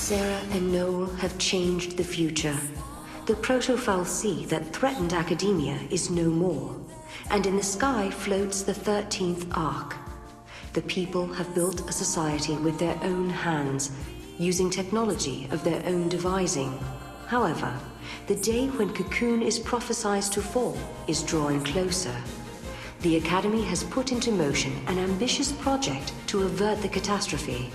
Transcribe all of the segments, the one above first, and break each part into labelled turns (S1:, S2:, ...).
S1: Sarah and Noel have changed the future. The proto-fal'Cie that threatened academia is no more, and in the sky floats the 13th Ark. The people have built a society with their own hands, using technology of their own devising. However, the day when Cocoon is prophesied to fall is drawing closer. The Academy has put into motion an ambitious project to avert the catastrophe.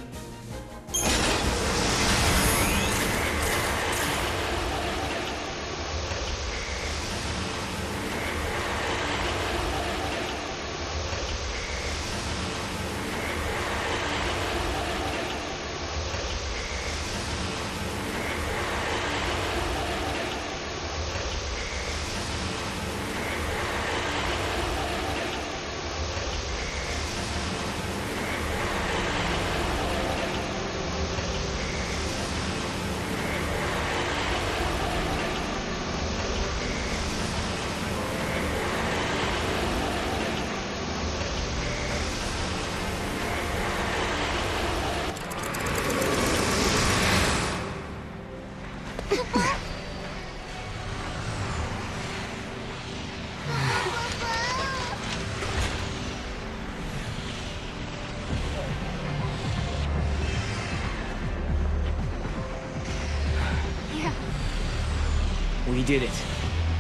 S2: We did it.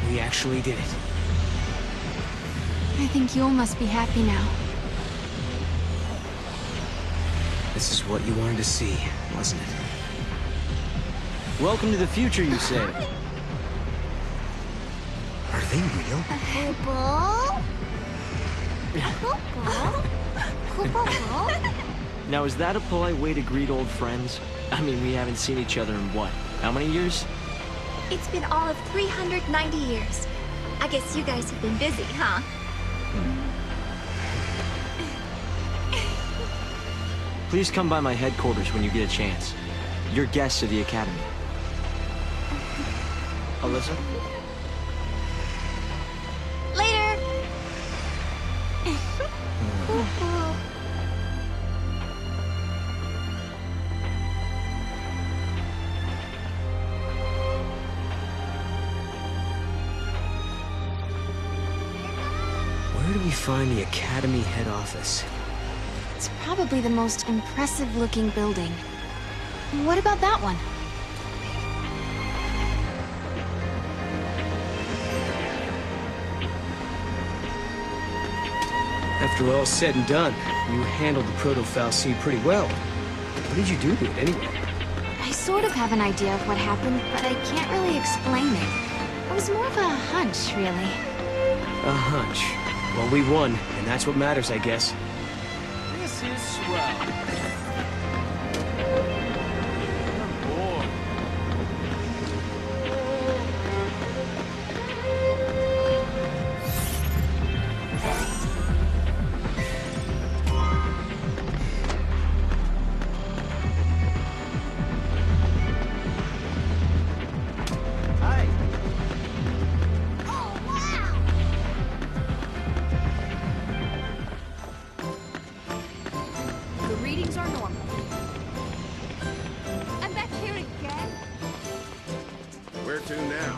S2: We actually did it.
S3: I think Yule must be happy now.
S2: This is what you wanted to see, wasn't it? Welcome to the future, you say? Are they real? Now, is that a polite way to greet old friends? I mean, we haven't seen each other in what? How many years?
S4: It's been all of 390 years. I guess you guys have been busy, huh?
S2: Please come by my headquarters when you get a chance. You're guests of the Academy. Alyssa?
S4: Later!
S2: Where do we find the Academy head office?
S3: It's probably the most impressive-looking building. What about that one?
S5: After all's said and done, you handled the proto-fal'Cie pretty well. What did you do to it anyway?
S3: I sort of have an idea of what happened, but I can't really explain it. It was more of a hunch, really.
S5: A hunch. Well, we won, and that's what matters, I guess.
S2: This is swell. I'm bored. Hi.
S4: The readings are normal. I'm back here again.
S6: Where to now?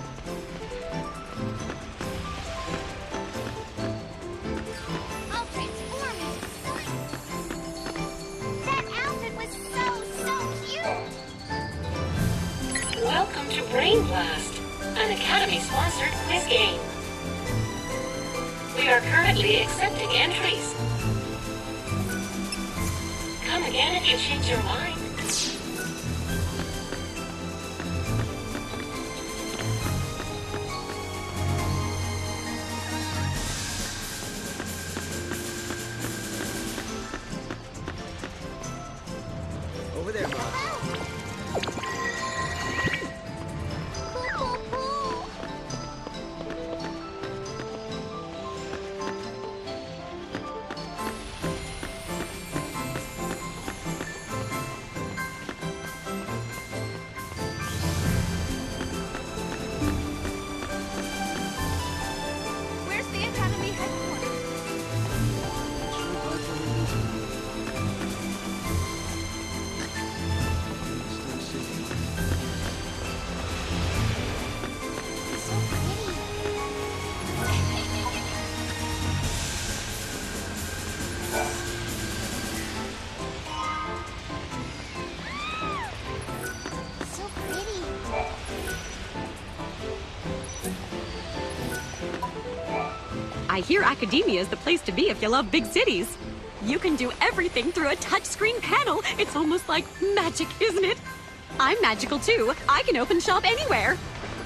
S4: I'll transform into sun. That outfit was so cute.
S7: Welcome to Brain Blast, an Academy-sponsored quiz game. We are currently accepting entries. Come again if you change your mind.
S5: Over there, Bob.
S8: I hear academia is the place to be if you love big cities. You can do everything through a touchscreen panel. It's almost like magic, isn't it? I'm magical too. I can open shop anywhere.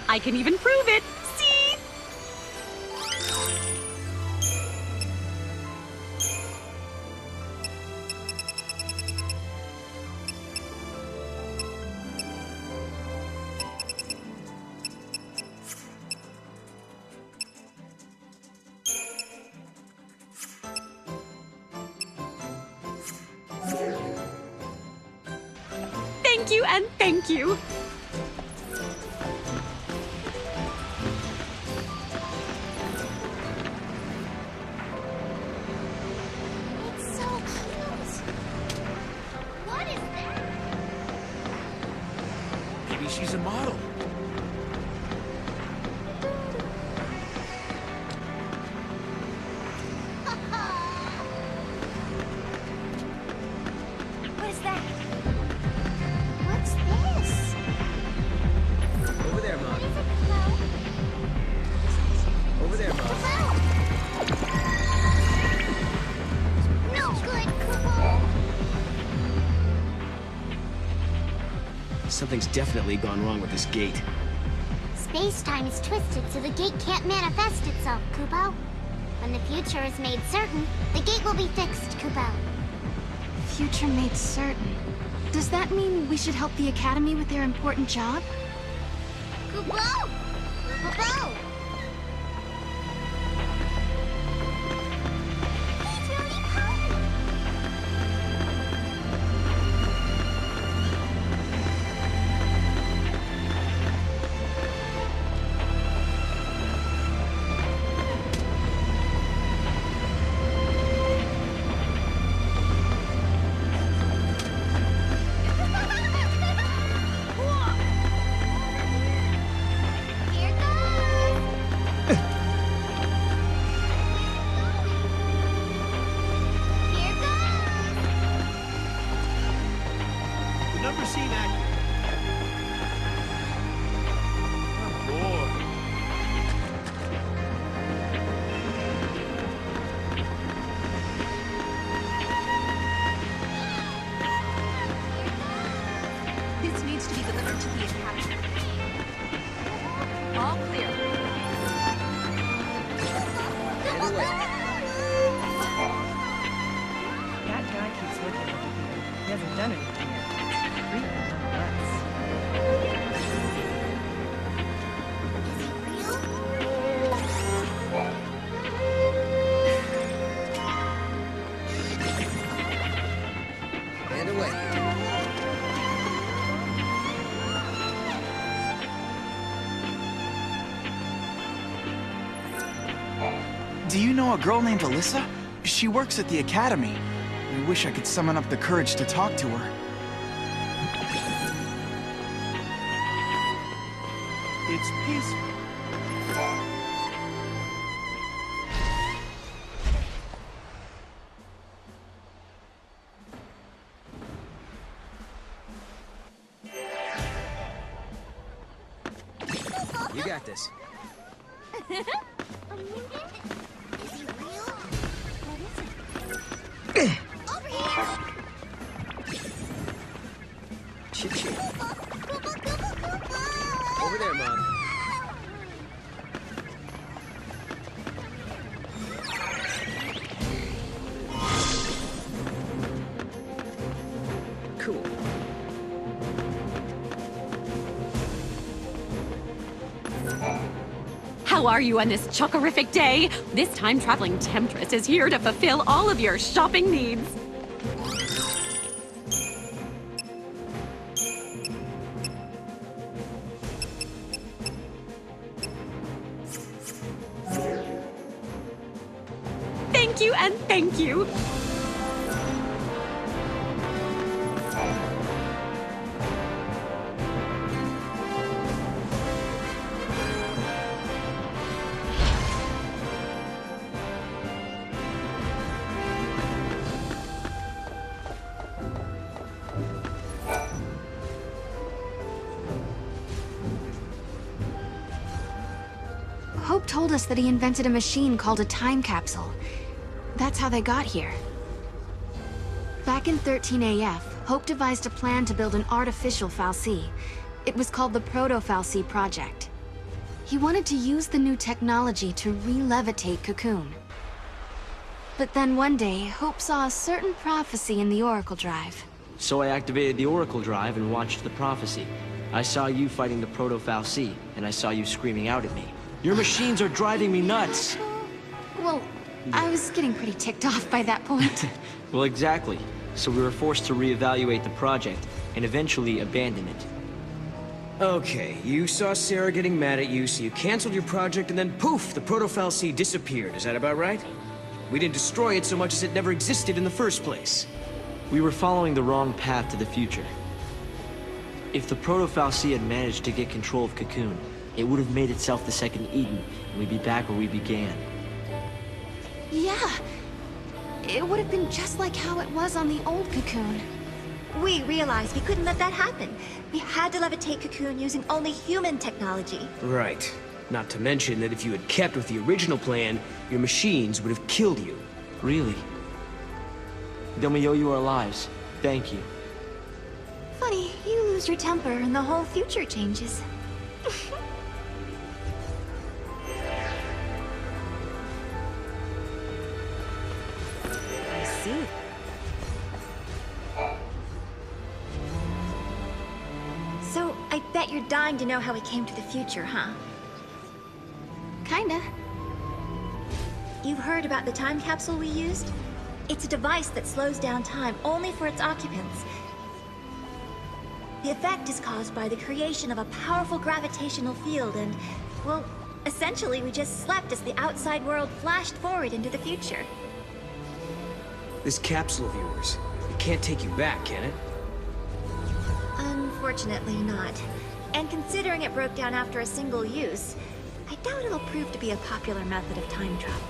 S8: I can even prove it. See? Thank you and thank you.
S4: It's so cute. What is that?
S6: Maybe she's a model.
S4: What is that? What's this?
S5: Over there, Mom.
S4: What is it, Kupo?
S5: Over there, Mom.
S4: Kupo! No good, Kupo!
S5: Something's definitely gone wrong with this gate.
S4: Space-time is twisted so the gate can't manifest itself, Kupo. When the future is made certain, the gate will be fixed, Kupo.
S3: Future made certain. Does that mean we should help the Academy with their important job?
S4: Kupo! Kupo! He's really coming! Here goes! Here goes!
S6: The numbers seem accurate. I'm bored.
S8: This needs to be delivered to the Academy. All clear.
S9: That guy keeps looking over here. He hasn't done anything yet. It's creepy nonetheless.
S5: And away.
S10: Do you know a girl named Alyssa? She works at the Academy. I wish I could summon up the courage to talk to her.
S6: It's peaceful.
S5: You got this.
S4: Is he real? What is it? Over here!
S5: Chip chip.
S4: Kupo, Kupo, Kupo!
S5: Over there, Mom. Cool.
S8: How are you on this chockerific day? This time-traveling temptress is here to fulfill all of your shopping needs. Thank you and thank you.
S3: Hope told us that he invented a machine called a time capsule. That's how they got here. Back in 13AF, Hope devised a plan to build an artificial Fal'Cie. It was called the Proto-Fal'Cie Project. He wanted to use the new technology to re-levitate Cocoon. But then one day, Hope saw a certain prophecy in the Oracle Drive.
S2: So I activated the Oracle Drive and watched the prophecy. I saw you fighting the Proto-Fal'Cie, and I saw you screaming out at me. Your machines are driving me nuts!
S3: Well, I was getting pretty ticked off by that point.
S2: Well, exactly. So we were forced to reevaluate the project, and eventually abandon it.
S5: Okay, you saw Sarah getting mad at you, so you canceled your project, and then poof, the Proto-Fal'Cie disappeared. Is that about right? We didn't destroy it so much as it never existed in the first place.
S2: We were following the wrong path to the future. If the Proto-Fal'Cie had managed to get control of Cocoon, it would have made itself the second Eden, and we'd be back where we began.
S3: Yeah. It would have been just like how it was on the old Cocoon.
S11: We realized we couldn't let that happen. We had to levitate Cocoon using only human technology.
S5: Right. Not to mention that if you had kept with the original plan, your machines would have killed you.
S2: Really? Then we owe you our lives. Thank you.
S11: Funny, you lose your temper and the whole future changes.
S9: I see.
S11: So, I bet you're dying to know how we came to the future, huh?
S3: Kinda.
S11: You've heard about the time capsule we used? It's a device that slows down time only for its occupants. The effect is caused by the creation of a powerful gravitational field and, well, essentially we just slept as the outside world flashed forward into the future.
S5: This capsule of yours, it can't take you back, can it?
S11: Unfortunately not. And considering it broke down after a single use, I doubt it'll prove to be a popular method of time travel.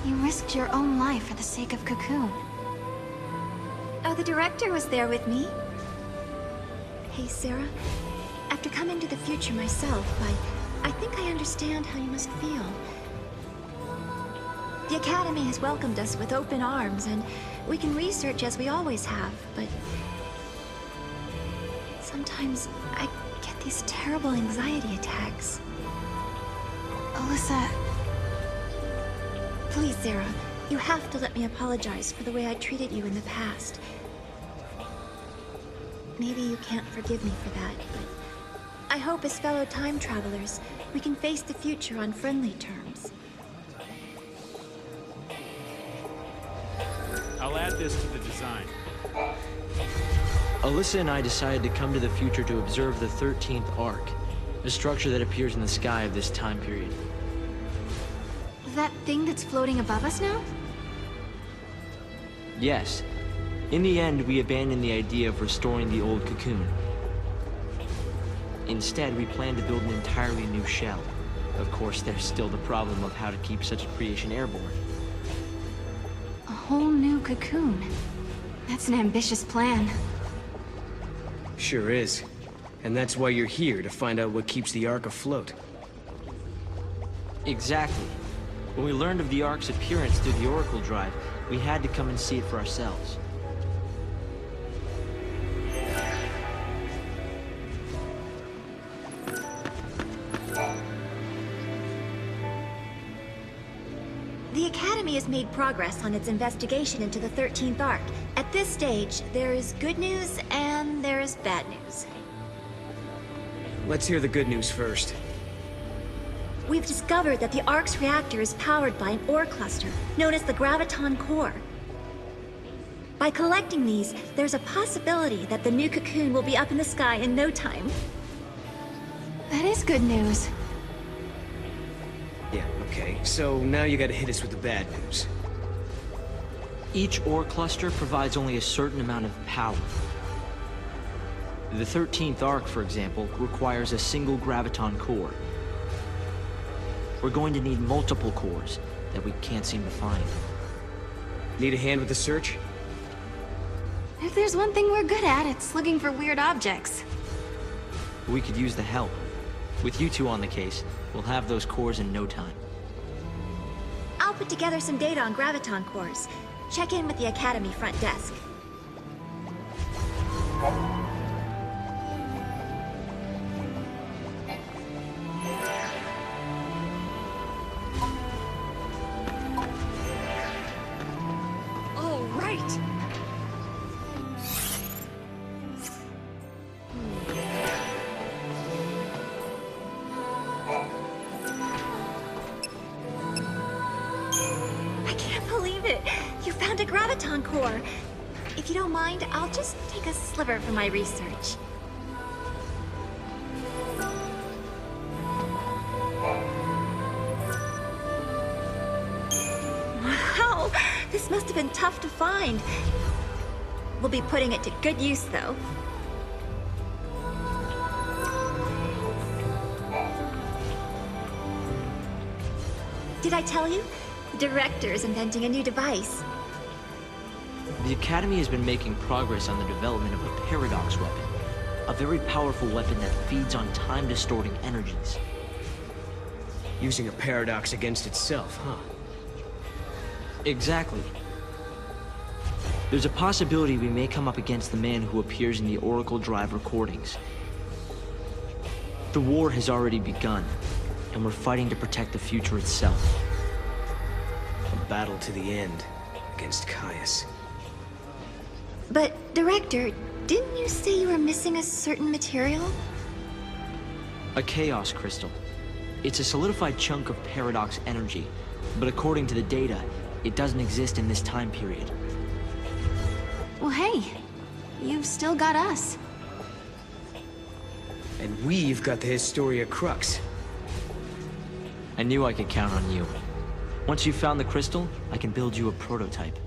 S3: You risked your own life for the sake of Cocoon.
S11: Oh, the director was there with me. Hey, Sarah. After coming to the future myself, I think I understand how you must feel. The Academy has welcomed us with open arms, and we can research as we always have, but sometimes I get these terrible anxiety attacks.
S3: Alyssa...
S11: Please, Sarah, you have to let me apologize for the way I treated you in the past. Maybe you can't forgive me for that, but I hope as fellow time travelers, we can face the future on friendly terms.
S6: I'll add this to the design.
S2: Alyssa and I decided to come to the future to observe the 13th Arc, a structure that appears in the sky of this time period.
S3: That thing that's floating above us now?
S2: Yes. In the end, we abandoned the idea of restoring the old Cocoon. Instead, we planned to build an entirely new shell. Of course, there's still the problem of how to keep such a creation airborne.
S3: A whole new Cocoon. That's an ambitious plan.
S5: Sure is. And that's why you're here, to find out what keeps the Ark afloat.
S2: Exactly. When we learned of the Ark's appearance through the Oracle Drive, we had to come and see it for ourselves.
S11: The Academy has made progress on its investigation into the 13th Arc. At this stage, there is good news and there is bad news.
S5: Let's hear the good news first.
S11: We've discovered that the Ark's reactor is powered by an ore cluster, known as the graviton core. By collecting these, there's a possibility that the new Cocoon will be up in the sky in no time.
S3: That is good news.
S5: Yeah, okay. So now you gotta hit us with the bad news.
S2: Each ore cluster provides only a certain amount of power. The 13th Arc, for example, requires a single graviton core. We're going to need multiple cores that we can't seem to find.
S5: Need a hand with the search?
S3: If there's one thing we're good at, it's looking for weird objects.
S2: We could use the help. With you two on the case, we'll have those cores in no time.
S11: I'll put together some data on graviton cores. Check in with the Academy front desk.
S9: All right.
S11: I can't believe it! You found a graviton core! If you don't mind, I'll just take a sliver for my research. Wow! This must have been tough to find. We'll be putting it to good use, though. Did I tell you? The director is inventing a new device.
S2: The Academy has been making progress on the development of a paradox weapon. A very powerful weapon that feeds on time-distorting energies.
S5: Using a paradox against itself, huh?
S2: Exactly. There's a possibility we may come up against the man who appears in the Oracle Drive recordings. The war has already begun, and we're fighting to protect the future itself.
S5: A battle to the end, against Caius.
S11: But, Director, didn't you say you were missing a certain material?
S2: A chaos crystal. It's a solidified chunk of paradox energy, but according to the data, it doesn't exist in this time period.
S3: Well, hey, you've still got us.
S5: And we've got the Historia Crux.
S2: I knew I could count on you. Once you've found the crystal, I can build you a prototype.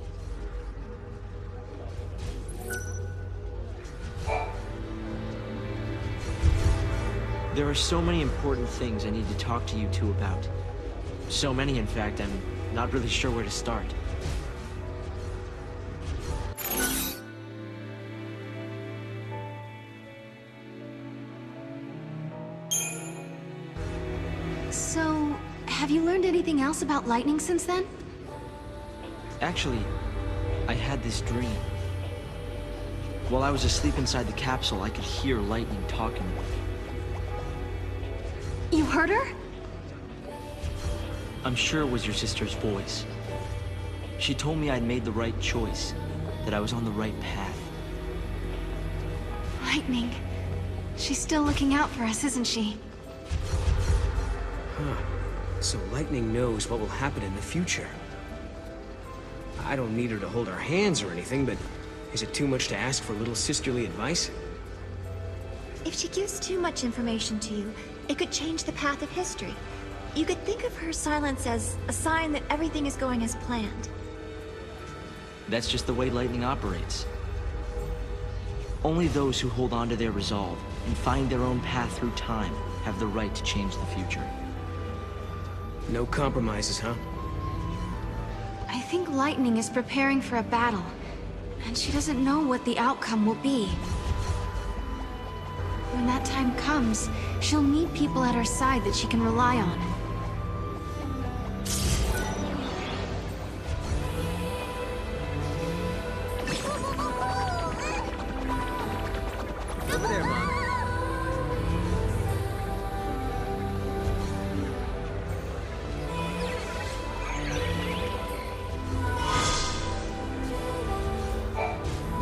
S2: There are so many important things I need to talk to you two about. So many, in fact, I'm not really sure where to start.
S3: So, have you learned anything else about lightning since then?
S2: Actually, I had this dream. While I was asleep inside the capsule, I could hear lightning talking to me.
S3: You heard her?
S2: I'm sure it was your sister's voice. She told me I'd made the right choice, that I was on the right path.
S3: Lightning. She's still looking out for us, isn't she?
S5: Huh. So Lightning knows what will happen in the future. I don't need her to hold our hands or anything, but is it too much to ask for little sisterly advice?
S11: If she gives too much information to you, it could change the path of history. You could think of her silence as a sign that everything is going as planned.
S2: That's just the way lightning operates. Only those who hold on to their resolve and find their own path through time have the right to change the future.
S5: No compromises, huh?
S3: I think Lightning is preparing for a battle, and she doesn't know what the outcome will be. When that time comes, she'll need people at her side that she can rely on.
S5: Over there, Mom.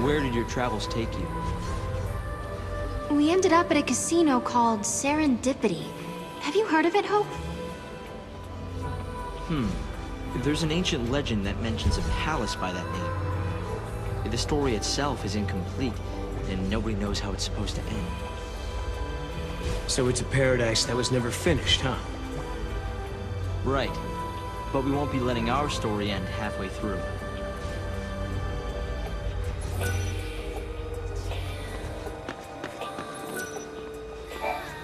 S2: Where did your travels take you?
S3: We ended up at a casino called Serendipity. Have you heard of it, Hope?
S2: There's an ancient legend that mentions a palace by that name. The story itself is incomplete, and nobody knows how it's supposed to end.
S5: So it's a paradise that was never finished, huh?
S2: Right. But we won't be letting our story end halfway through.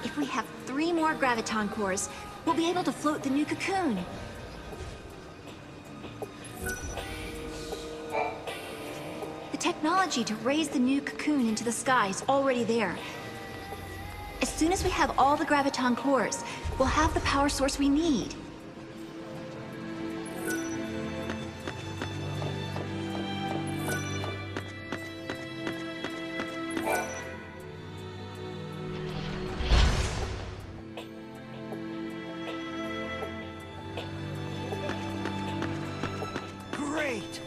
S11: If we have 3 more graviton cores, we'll be able to float the new cocoon. The technology to raise the new cocoon into the sky is already there. As soon as we have all the graviton cores, we'll have the power source we need.
S10: Great!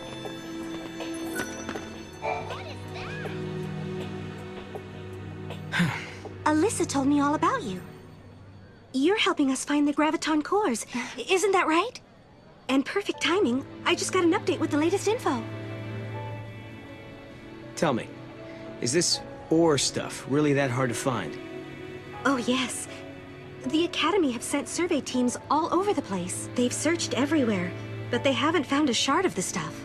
S1: Alyssa told me all about you. You're helping us find the graviton cores, isn't that right? And perfect timing, I just got an update with the latest info.
S5: Tell me, is this ore stuff really that hard to find?
S1: Oh yes. The Academy have sent survey teams all over the place. They've searched everywhere, but they haven't found a shard of the stuff.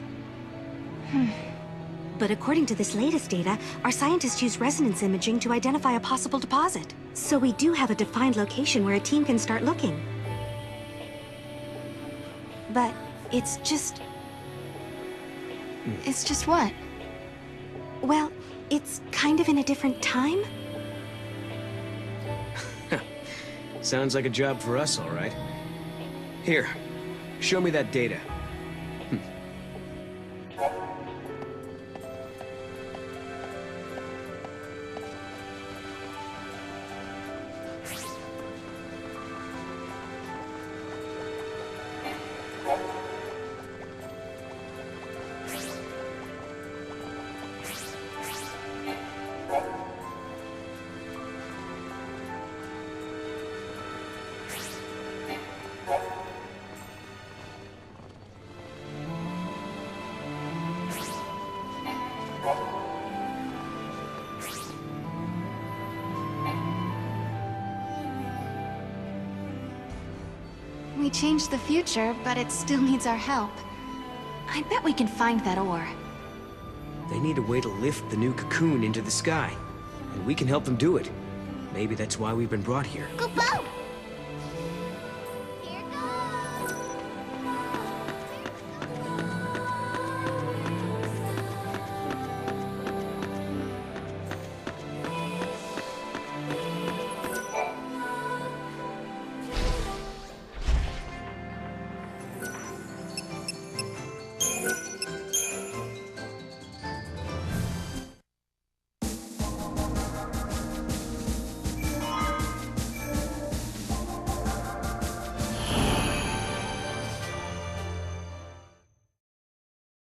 S1: But according to this latest data, our scientists use resonance imaging to identify a possible deposit. So we do have a defined location where a team can start looking. But it's just...
S3: It's just what?
S1: Well, it's kind of in a different time.
S5: Sounds like a job for us, all right. Here, show me that data.
S3: We changed the future, but it still needs our help. I bet we can find that ore.
S5: They need a way to lift the new cocoon into the sky, and we can help them do it. Maybe that's why we've been brought here.
S4: Kupo!